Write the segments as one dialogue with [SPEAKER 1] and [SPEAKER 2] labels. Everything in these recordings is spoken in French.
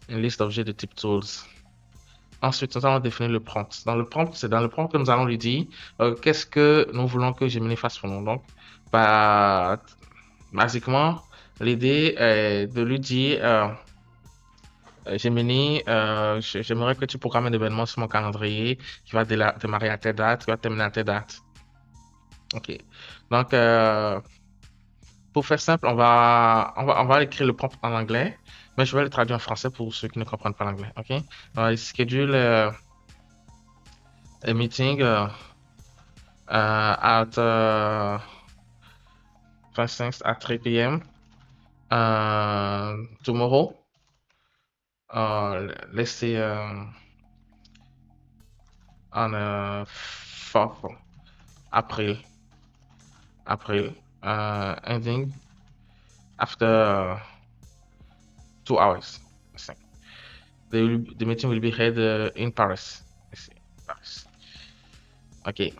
[SPEAKER 1] une liste d'objets de type tools. Ensuite, nous allons définir le prompt. C'est dans le prompt que nous allons lui dire qu'est-ce que nous voulons que Gemini fasse pour nous. Donc, bah, basiquement, l'idée est de lui dire Gemini, j'aimerais que tu programmes un événement sur mon calendrier qui va démarrer à telle date, qui va terminer à telle date. OK. Donc, pour faire simple, on va écrire le prompt en anglais, mais je vais le traduire en français pour ceux qui ne comprennent pas l'anglais. OK? On va schedule a meeting at for instance at 3 p.m. Tomorrow. Let's say on 4th April. Ending after 2 hours. I think. The meeting will be held in Paris. Let's see, Paris. OK.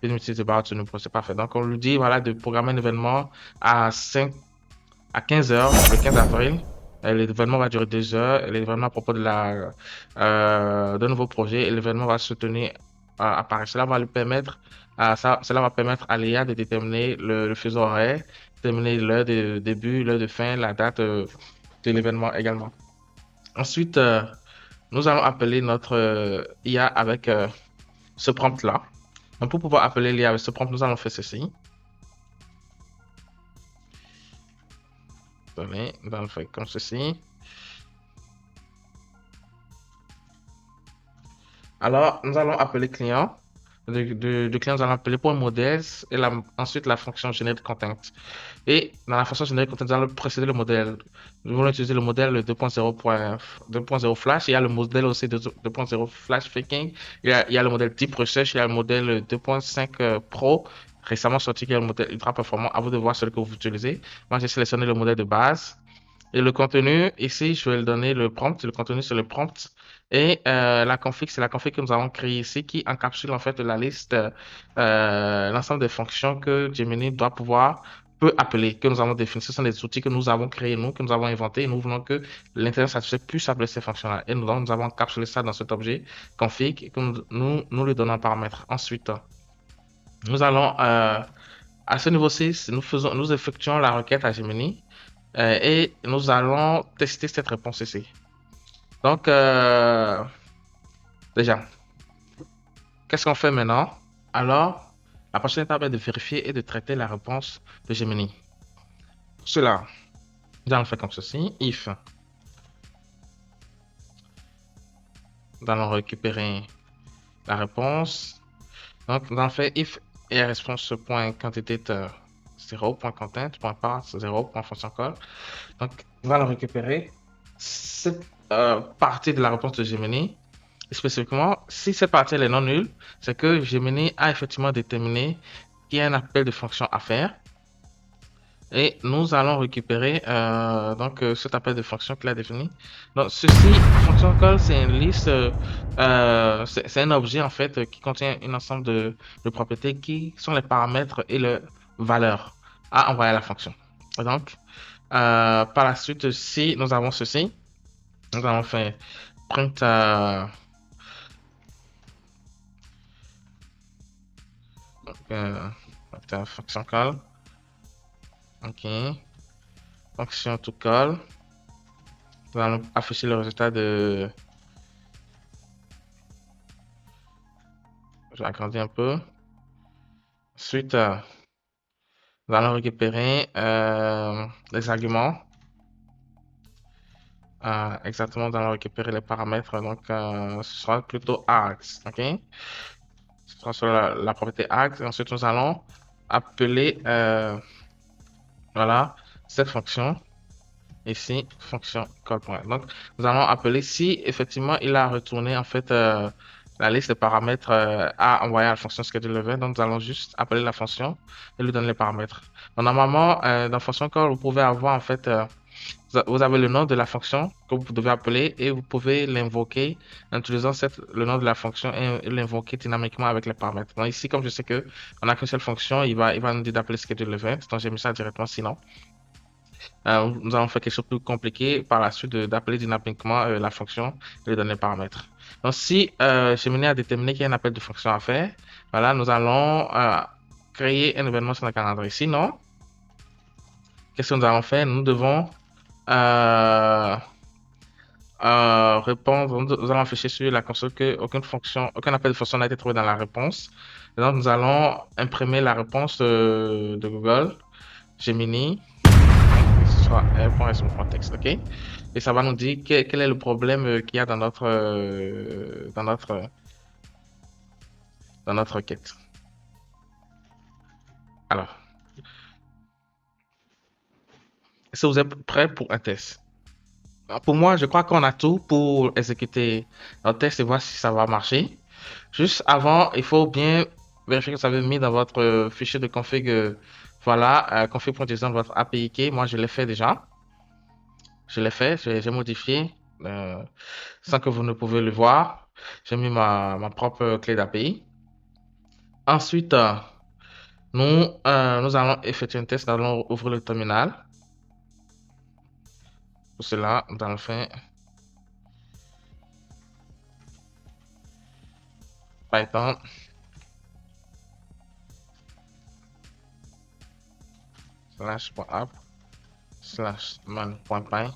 [SPEAKER 1] The meeting is about to nous c'est parfait. Donc, on lui dit voilà, de programmer un événement à 15 heures, le 15 avril. L'événement va durer 2 heures. L'événement à propos d'un nouveau projet. Et l'événement va se tenir à Paris. Cela va lui permettre, cela va permettre à l'IA de déterminer le fuseau horaire, déterminer l'heure de début, l'heure de fin, la date de l'événement également. Ensuite, nous allons appeler notre IA avec ce prompt-là. Donc, pour pouvoir appeler l'IA avec ce prompt, nous allons faire ceci. Nous allons faire comme ceci. Alors, nous allons appeler client. De client, nous allons appeler pour un modèle et ensuite la fonction generate content. Et dans la fonction generate content, nous allons précéder le modèle. Nous allons utiliser le modèle 2.0 Flash. Il y a le modèle aussi de 2.0 Flash Faking. Il y a le modèle Deep Research. Il y a le modèle 2.5 Pro récemment sorti qui est le modèle ultra performant. À vous de voir celui que vous utilisez. Moi, j'ai sélectionné le modèle de base. Et le contenu, ici, je vais le donner le prompt. Le contenu, c'est le prompt. Et la config, c'est la config que nous avons créée ici qui encapsule en fait la liste, l'ensemble des fonctions que Gemini peut appeler, que nous avons défini. Ce sont des outils que nous avons créés, que nous avons inventés. Et nous voulons que l'intelligence artificielle puisse appeler ces fonctions-là. Et nous avons encapsulé ça dans cet objet config et que nous lui donnons un paramètre. Ensuite, nous allons, à ce niveau-ci, nous effectuons la requête à Gemini. Et nous allons tester cette réponse ici. Donc, déjà, qu'est-ce qu'on fait maintenant? Alors, la prochaine étape est de vérifier et de traiter la réponse de Gemini. Pour cela, nous allons faire comme ceci. If. Nous allons récupérer la réponse. Donc, nous allons faire if et response.quantité 0.content.path 0.function_call. Donc, nous allons récupérer cette partie de la réponse de Gemini. Spécifiquement, si cette partie est non nulle, c'est que Gemini a effectivement déterminé qu'il y a un appel de fonction à faire. Et nous allons récupérer cet appel de fonction qu'il a défini. Donc, ceci, fonction call, c'est une liste, c'est un objet en fait qui contient un ensemble de propriétés qui sont les paramètres et les valeurs à envoyer à la fonction. Et donc, par la suite, si nous avons ceci, nous allons faire print fonction call. OK. Fonction to call. Nous allons afficher le résultat de. Je vais agrandir un peu. Ensuite, nous allons récupérer les arguments. Exactement, nous allons récupérer les paramètres. Donc, ce sera plutôt args. OK. Ce sera sur la propriété args. Ensuite, nous allons appeler voilà, cette fonction. Ici, fonction call.point. Donc, nous allons appeler si effectivement il a retourné en fait la liste de paramètres à envoyer à la fonction schedule event. Donc, nous allons juste appeler la fonction et lui donner les paramètres. Donc, normalement, dans fonction call, vous pouvez avoir en fait, vous avez le nom de la fonction que vous devez appeler et vous pouvez l'invoquer en utilisant le nom de la fonction et l'invoquer dynamiquement avec les paramètres. Donc, ici, comme je sais que on n'a qu'une seule fonction, il va nous dire d'appeler schedule event. Donc, j'ai mis ça directement sinon. Nous allons faire quelque chose de plus compliqué par la suite d'appeler dynamiquement la fonction et lui donner les paramètres. Donc, si Gemini a déterminé qu'il y a un appel de fonction à faire, voilà, nous allons créer un événement sur le calendrier. Sinon, qu'est-ce que nous allons faire? Nous devons euh, répondre, nous allons afficher sur la console que aucune fonction, aucun appel de fonction n'a été trouvé dans la réponse. Et donc, nous allons imprimer la réponse de Google, Gemini, que ce soit r.sm.text, ok? Et ça va nous dire quel est le problème qu'il y a dans notre requête. Alors, est-ce que vous êtes prêts pour un test? Pour moi, je crois qu'on a tout pour exécuter notre test et voir si ça va marcher. Juste avant, il faut bien vérifier que vous avez mis dans votre fichier de config, voilà, config.json votre API key. Moi, je l'ai fait déjà. Je l'ai fait, j'ai modifié sans que vous ne pouvez le voir. J'ai mis ma propre clé d'API. Ensuite, nous allons effectuer un test. Nous allons ouvrir le terminal. Pour cela, nous allons faire Python /app /man.py.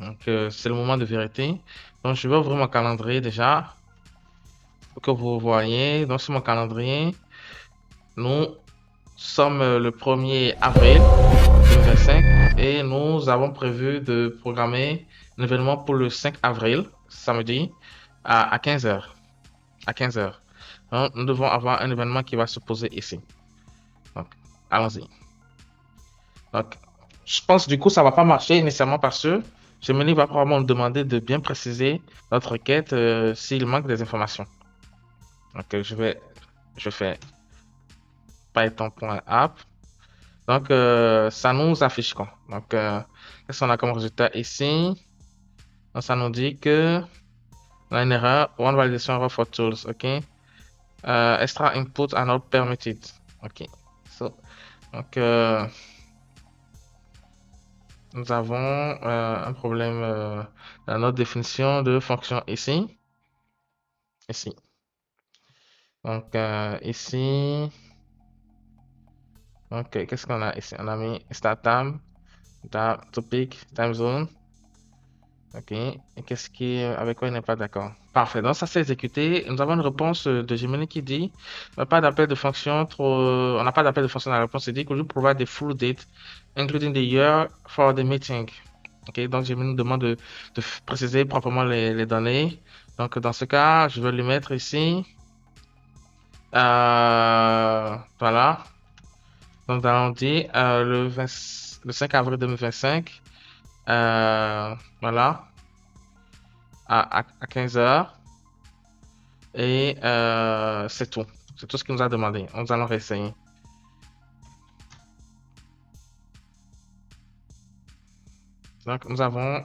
[SPEAKER 1] Donc, c'est le moment de vérité. Donc, je vais ouvrir mon calendrier déjà pour que vous voyez. Donc, sur mon calendrier, nous sommes le 1er avril 2025 et nous avons prévu de programmer un événement pour le 5 avril, samedi, à 15h. À 15h. Donc, nous devons avoir un événement qui va se poser ici. Donc, allons-y. Donc, je pense du coup ça va pas marcher nécessairement parce que Gemini va probablement nous demander de bien préciser notre requête s'il manque des informations. Donc, je fais python.app. Donc, ça nous affiche quoi? Donc, qu'est-ce qu'on a comme résultat ici? Donc, ça nous dit que on a une erreur, one validation error for tools, ok? Extra inputs are not permitted, ok? So, donc, nous avons un problème dans notre définition de fonction ici. Ici. Donc, ici. Ok, qu'est-ce qu'on a ici? On a mis start time, topic, time zone. Ok, et qu'est-ce qui, avec quoi il n'est pas d'accord? Parfait, donc ça s'est exécuté. Nous avons une réponse de Gemini qui dit pas d'appel de fonction, on n'a pas d'appel de fonction dans la réponse. Il dit could you provide the full date, including the year for the meeting? Ok, donc Gemini nous demande de préciser proprement les données. Donc dans ce cas, je vais lui mettre ici. Voilà. Donc on dit le 5 avril 2025. Voilà. À 15h. Et c'est tout. C'est tout ce qu'il nous a demandé. Nous allons réessayer. Donc, nous avons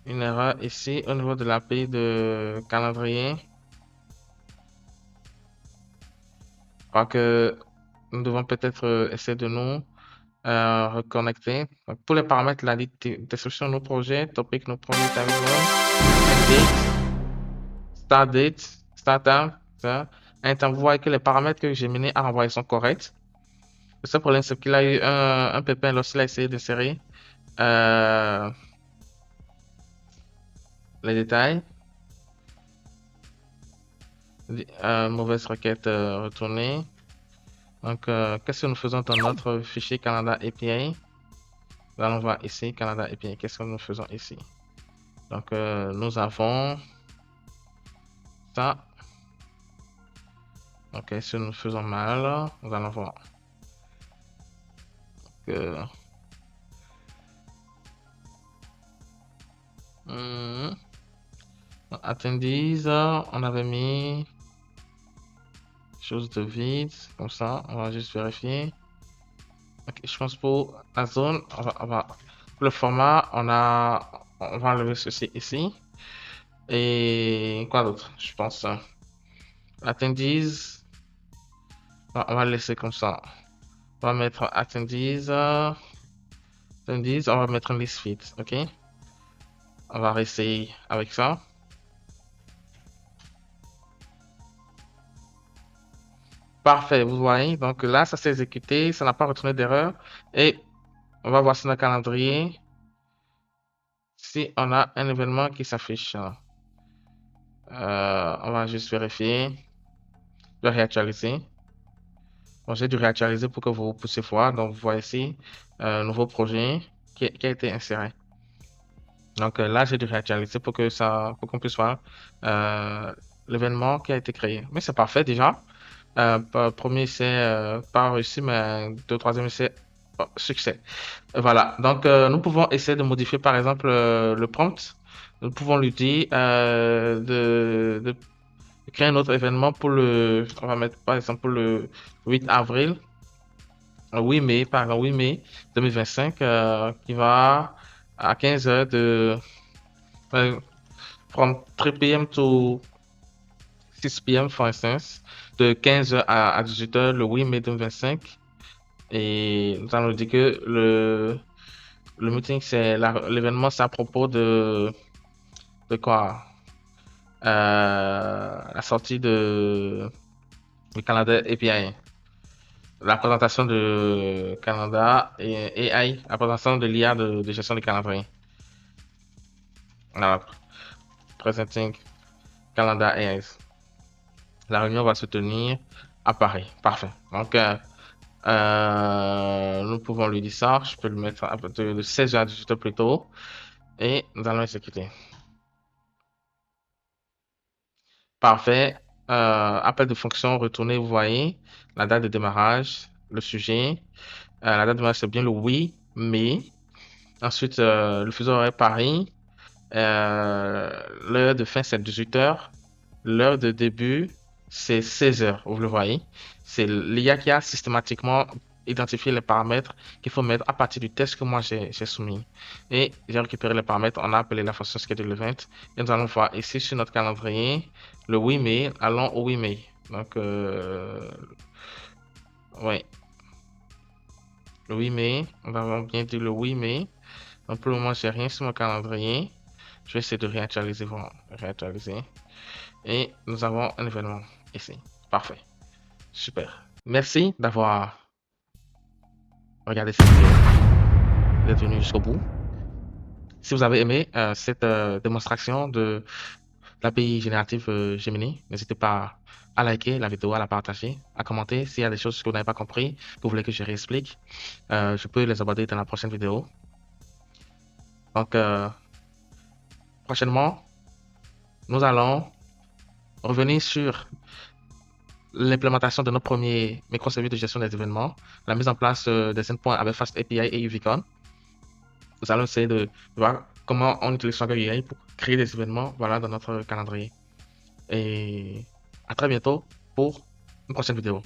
[SPEAKER 1] une erreur ici au niveau de l'API de calendrier. Je crois que nous devons peut-être essayer de nous reconnecter. Donc, pour les paramètres, la description de nos projets, topic, nos projets, time zone, end date, start time, ça. Vous voyez que les paramètres que Gemini a envoyés sont corrects. Le seul problème, c'est qu'il a eu un pépin lorsqu'il a essayé d'insérer les détails. Mauvaise requête retournée. Donc, qu'est-ce que nous faisons dans notre fichier Canada API? Nous allons voir ici, Canada API. Qu'est-ce que nous faisons ici? Donc, nous avons ça. Ok, si nous faisons mal, nous allons voir. Donc, attendees, on avait mis chose de vide, comme ça, on va juste vérifier. Ok, je pense pour la zone, pour le format, on va enlever ceci ici. Et quoi d'autre? Je pense attendees, On va laisser comme ça. On va mettre attendees, attendees, on va mettre un list feed, ok? On va réessayer avec ça. Parfait, vous voyez. Donc là, ça s'est exécuté, ça n'a pas retourné d'erreur. Et on va voir sur notre calendrier si on a un événement qui s'affiche. On va juste vérifier. Je vais réactualiser. Bon, j'ai dû réactualiser pour que vous puissiez voir. Donc, vous voyez ici, nouveau projet qui a été inséré. Donc là, j'ai dû réactualiser pour qu'on puisse voir l'événement qui a été créé. Mais c'est parfait déjà. Premier essai pas réussi, mais deux, troisième essai succès. Voilà. Donc nous pouvons essayer de modifier par exemple le prompt. Nous pouvons lui dire de créer un autre événement pour on va mettre par exemple pour le 8 avril, 8 mai, pardon, 8 mai 2025, qui va à 15 heures euh, from 3 p.m. to 6 p.m. for instance, de 15 heures à 18 heures le 8 mai 2025. Et nous allons dire que le meeting, l'événement, c'est à propos de quoi? La sortie du Canada API. La présentation de Canada et AI, la présentation de l'IA de gestion des calendriers. Voilà, presenting Canada AI. La réunion va se tenir à Paris. Parfait. Donc, nous pouvons lui dire ça. Je peux le mettre à partir de 16h à 18h plus tôt. Et nous allons exécuter. Parfait. Appel de fonction retourné, vous voyez. La date de démarrage, le sujet. La date de démarrage, c'est bien le 8 mai. Ensuite, le fuseau horaire Paris. L'heure de fin, c'est 18h. L'heure de début, c'est 16h, vous le voyez. C'est l'IA qui a systématiquement identifié les paramètres qu'il faut mettre à partir du test que moi j'ai soumis. Et j'ai récupéré les paramètres, on a appelé la fonction schedule event. Et nous allons voir ici sur notre calendrier, le 8 mai, allons au 8 mai. Donc, oui, le 8 mai, on va bien dire le 8 mai. Donc, pour le moment, j'ai rien sur mon calendrier. Je vais essayer de réactualiser, voilà, réactualiser. Et nous avons un événement ici. Parfait. Super. Merci d'avoir regardé cette vidéo, d'être venu jusqu'au bout. Si vous avez aimé cette démonstration de l'API générative Gemini, n'hésitez pas à liker la vidéo, à la partager, à commenter s'il y a des choses que vous n'avez pas compris, que vous voulez que je réexplique. Je peux les aborder dans la prochaine vidéo. Donc, prochainement, nous allons revenir sur l'implémentation de nos premiers microservices de gestion des événements, la mise en place des endpoints avec Fast API et UVCon. Nous allons essayer de voir comment on utilise Swagger UI pour créer des événements voilà, dans notre calendrier. Et à très bientôt pour une prochaine vidéo.